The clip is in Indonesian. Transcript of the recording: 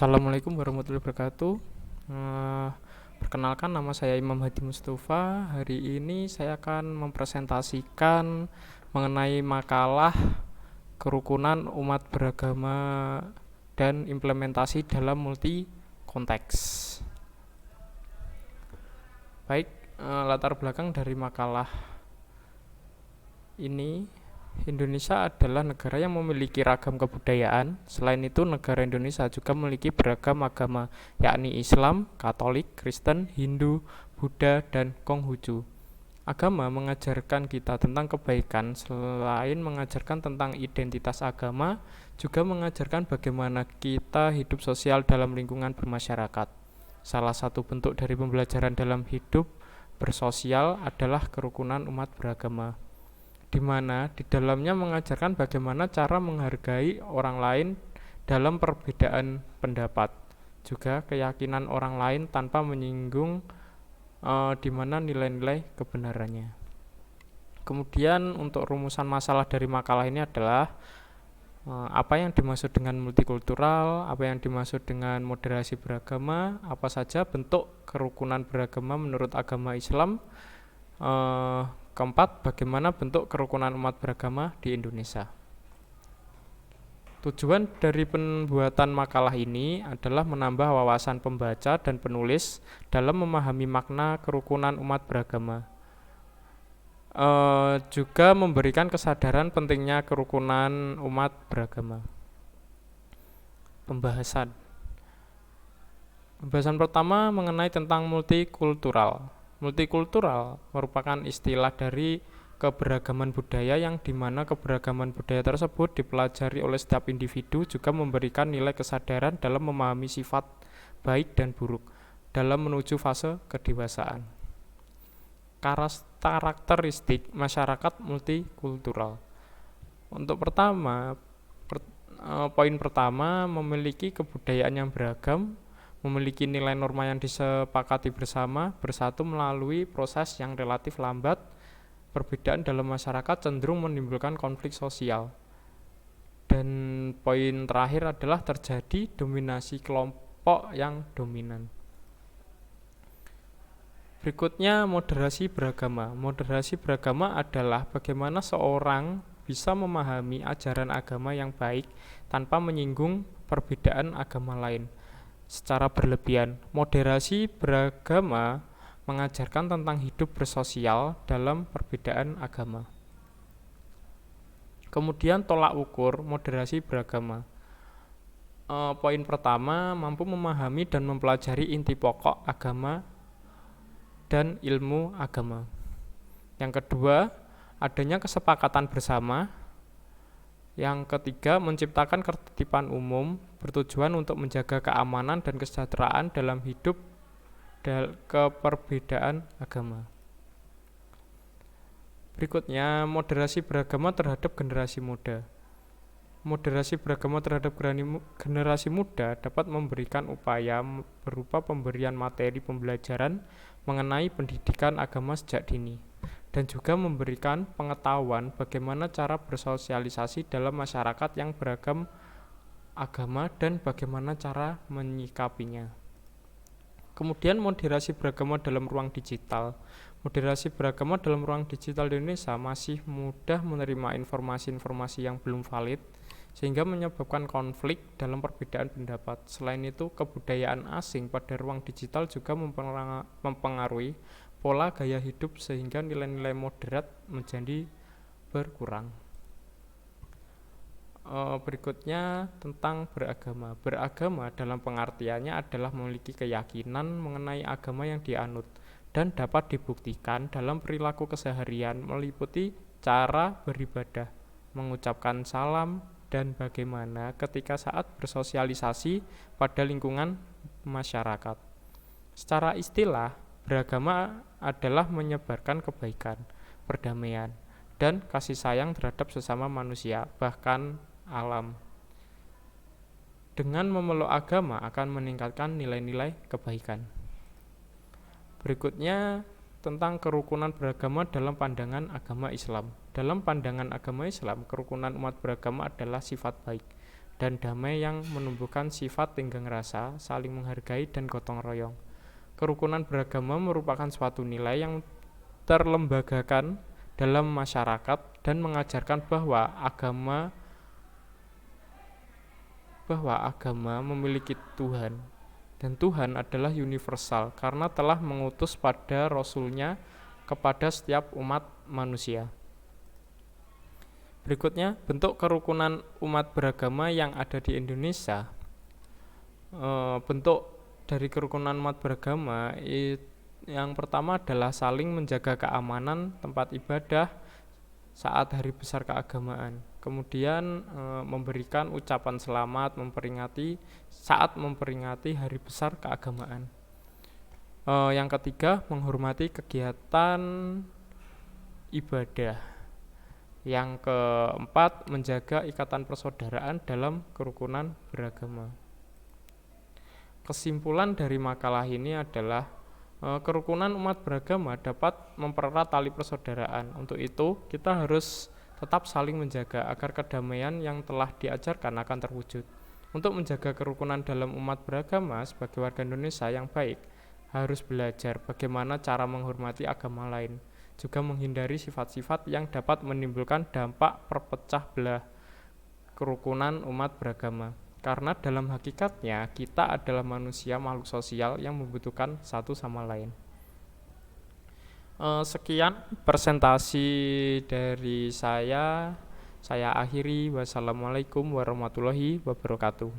Assalamualaikum warahmatullahi wabarakatuh. Eh, Perkenalkan, nama saya Imam Hadi Mustafa. Hari ini saya akan mempresentasikan mengenai makalah kerukunan umat beragama dan implementasi dalam multi konteks. Baik, latar belakang dari makalah ini, Indonesia adalah negara yang memiliki ragam kebudayaan. Selain itu, negara Indonesia juga memiliki beragam agama, yakni Islam, Katolik, Kristen, Hindu, Buddha, dan Konghucu. Agama mengajarkan kita tentang kebaikan. Selain mengajarkan tentang identitas agama, juga mengajarkan bagaimana kita hidup sosial dalam lingkungan bermasyarakat. Salah satu bentuk dari pembelajaran dalam hidup bersosial adalah kerukunan umat beragama, di mana di dalamnya mengajarkan bagaimana cara menghargai orang lain dalam perbedaan pendapat, juga keyakinan orang lain tanpa menyinggung di mana nilai-nilai kebenarannya. Kemudian untuk rumusan masalah dari makalah ini adalah apa yang dimaksud dengan multikultural, apa yang dimaksud dengan moderasi beragama, apa saja bentuk kerukunan beragama menurut agama Islam. Keempat, bagaimana bentuk kerukunan umat beragama di Indonesia. Tujuan dari pembuatan makalah ini adalah menambah wawasan pembaca dan penulis dalam memahami makna kerukunan umat beragama. Juga memberikan kesadaran pentingnya kerukunan umat beragama. Pembahasan pertama mengenai tentang multikultural. Multikultural merupakan istilah dari keberagaman budaya yang dimana keberagaman budaya tersebut dipelajari oleh setiap individu, juga memberikan nilai kesadaran dalam memahami sifat baik dan buruk dalam menuju fase kedewasaan. Karakteristik masyarakat multikultural. Untuk poin pertama, memiliki kebudayaan yang beragam, memiliki nilai norma yang disepakati bersama, bersatu melalui proses yang relatif lambat. Perbedaan dalam masyarakat cenderung menimbulkan konflik sosial. Dan poin terakhir adalah terjadi dominasi kelompok yang dominan. Berikutnya, moderasi beragama. Moderasi beragama adalah bagaimana seorang bisa memahami ajaran agama yang baik tanpa menyinggung perbedaan agama lain secara berlebihan. Moderasi beragama mengajarkan tentang hidup bersosial dalam perbedaan agama. Kemudian tolak ukur moderasi beragama. Poin pertama, mampu memahami dan mempelajari inti pokok agama dan ilmu agama. Yang kedua, adanya kesepakatan bersama. Yang ketiga, menciptakan ketertiban umum bertujuan untuk menjaga keamanan dan kesejahteraan dalam hidup keperbedaan agama. Berikutnya, moderasi beragama terhadap generasi muda. Moderasi beragama terhadap generasi muda dapat memberikan upaya berupa pemberian materi pembelajaran mengenai pendidikan agama sejak dini, dan juga memberikan pengetahuan bagaimana cara bersosialisasi dalam masyarakat yang beragam agama dan bagaimana cara menyikapinya. Kemudian moderasi beragama dalam ruang digital. Moderasi beragama dalam ruang digital di Indonesia masih mudah menerima informasi-informasi yang belum valid, sehingga menyebabkan konflik dalam perbedaan pendapat. Selain itu, kebudayaan asing pada ruang digital juga mempengaruhi pola gaya hidup sehingga nilai-nilai moderat menjadi berkurang. Berikutnya tentang beragama. Beragama dalam pengertiannya adalah memiliki keyakinan mengenai agama yang dianut dan dapat dibuktikan dalam perilaku keseharian, meliputi cara beribadah, mengucapkan salam, dan bagaimana ketika saat bersosialisasi pada lingkungan masyarakat. Secara istilah, beragama adalah menyebarkan kebaikan, perdamaian, dan kasih sayang terhadap sesama manusia, bahkan alam. Dengan memeluk agama akan meningkatkan nilai-nilai kebaikan. Berikutnya tentang kerukunan beragama dalam pandangan agama Islam. Dalam pandangan agama Islam, kerukunan umat beragama adalah sifat baik dan damai yang menumbuhkan sifat tenggang rasa, saling menghargai, dan gotong royong. Kerukunan beragama merupakan suatu nilai yang terlembagakan dalam masyarakat dan mengajarkan bahwa agama memiliki Tuhan, dan Tuhan adalah universal karena telah mengutus pada Rasul-Nya kepada setiap umat manusia. Berikutnya, bentuk kerukunan umat beragama yang ada di Indonesia. Bentuk dari kerukunan umat beragama yang pertama adalah saling menjaga keamanan tempat ibadah saat hari besar keagamaan. Kemudian memberikan ucapan selamat saat memperingati hari besar keagamaan. Yang ketiga, menghormati kegiatan ibadah. Yang keempat, menjaga ikatan persaudaraan dalam kerukunan beragama. Kesimpulan dari makalah ini adalah kerukunan umat beragama dapat mempererat tali persaudaraan. Untuk itu, kita harus tetap saling menjaga agar kedamaian yang telah diajarkan akan terwujud. Untuk menjaga kerukunan dalam umat beragama sebagai warga Indonesia yang baik, harus belajar bagaimana cara menghormati agama lain, juga menghindari sifat-sifat yang dapat menimbulkan dampak perpecah belah kerukunan umat beragama. Karena dalam hakikatnya kita adalah manusia makhluk sosial yang membutuhkan satu sama lain. Sekian presentasi dari saya akhiri. Wassalamualaikum warahmatullahi wabarakatuh.